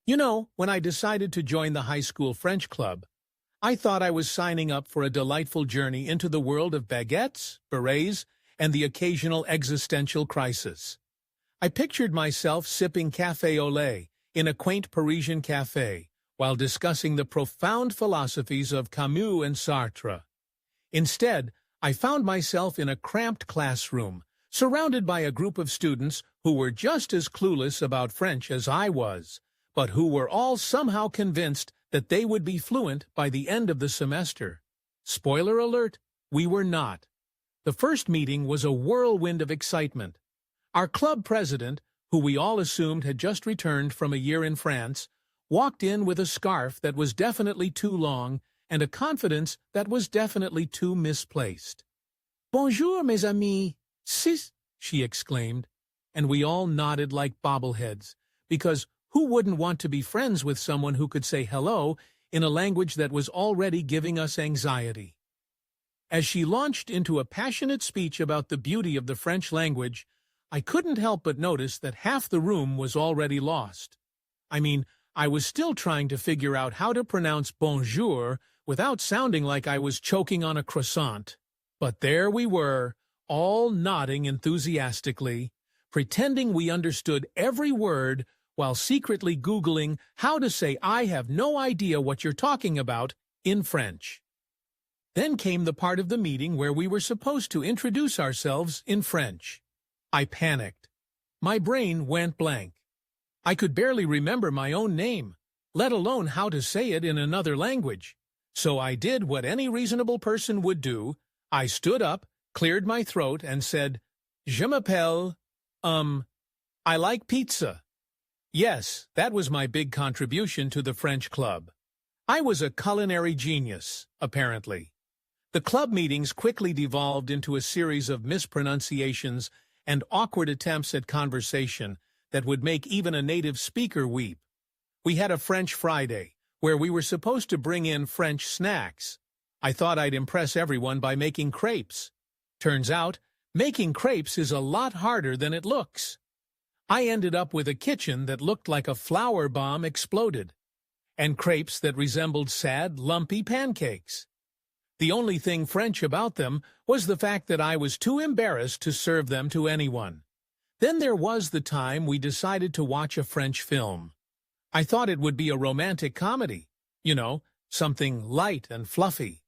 You know, when I decided to join the high school French club, I thought I was signing up for a delightful journey into the world of baguettes, berets, and the occasional existential crisis. I pictured myself sipping café au lait in a quaint Parisian café while discussing the profound philosophies of Camus and Sartre. Instead, I found myself in a cramped classroom, surrounded by a group of students who were just as clueless about French as I was, but who were all somehow convinced that they would be fluent by the end of the semester. Spoiler alert, we were not. The first meeting was a whirlwind of excitement. Our club president, who we all assumed had just returned from a year in France, walked in with a scarf that was definitely too long and a confidence that was definitely too misplaced. "Bonjour, mes amis, sis," she exclaimed, and we all nodded like bobbleheads, because who wouldn't want to be friends with someone who could say hello in a language that was already giving us anxiety? As she launched into a passionate speech about the beauty of the French language, I couldn't help but notice that half the room was already lost. I mean, I was still trying to figure out how to pronounce bonjour without sounding like I was choking on a croissant. But there we were, all nodding enthusiastically, pretending we understood every word while secretly Googling how to say "I have no idea what you're talking about" in French. Then came the part of the meeting where we were supposed to introduce ourselves in French. I panicked. My brain went blank. I could barely remember my own name, let alone how to say it in another language. So I did what any reasonable person would do. I stood up, cleared my throat, and said, "Je m'appelle, I like pizza." Yes, that was my big contribution to the French club. I was a culinary genius, apparently. The club meetings quickly devolved into a series of mispronunciations and awkward attempts at conversation that would make even a native speaker weep. We had a French Friday, where we were supposed to bring in French snacks. I thought I'd impress everyone by making crepes. Turns out, making crepes is a lot harder than it looks. I ended up with a kitchen that looked like a flour bomb exploded, and crepes that resembled sad, lumpy pancakes. The only thing French about them was the fact that I was too embarrassed to serve them to anyone. Then there was the time we decided to watch a French film. I thought it would be a romantic comedy, you know, something light and fluffy.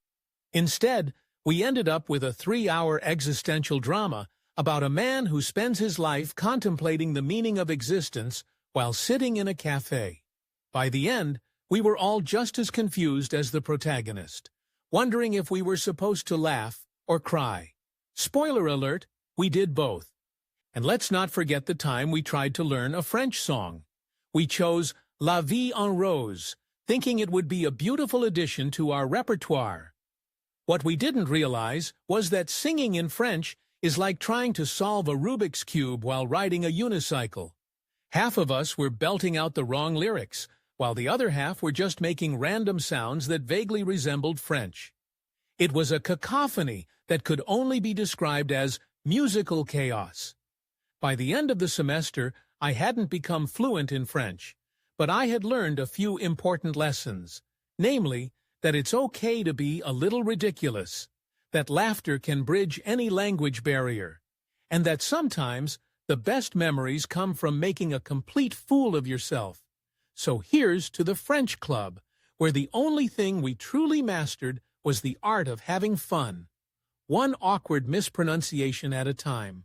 Instead, we ended up with a 3-hour existential drama about a man who spends his life contemplating the meaning of existence while sitting in a cafe. By the end, we were all just as confused as the protagonist, wondering if we were supposed to laugh or cry. Spoiler alert, we did both. And let's not forget the time we tried to learn a French song. We chose La Vie en Rose, thinking it would be a beautiful addition to our repertoire. What we didn't realize was that singing in French is like trying to solve a Rubik's Cube while riding a unicycle. Half of us were belting out the wrong lyrics, while the other half were just making random sounds that vaguely resembled French. It was a cacophony that could only be described as musical chaos. By the end of the semester, I hadn't become fluent in French, but I had learned a few important lessons, namely, that it's okay to be a little ridiculous, that laughter can bridge any language barrier, and that sometimes the best memories come from making a complete fool of yourself. So here's to the French club, where the only thing we truly mastered was the art of having fun, one awkward mispronunciation at a time.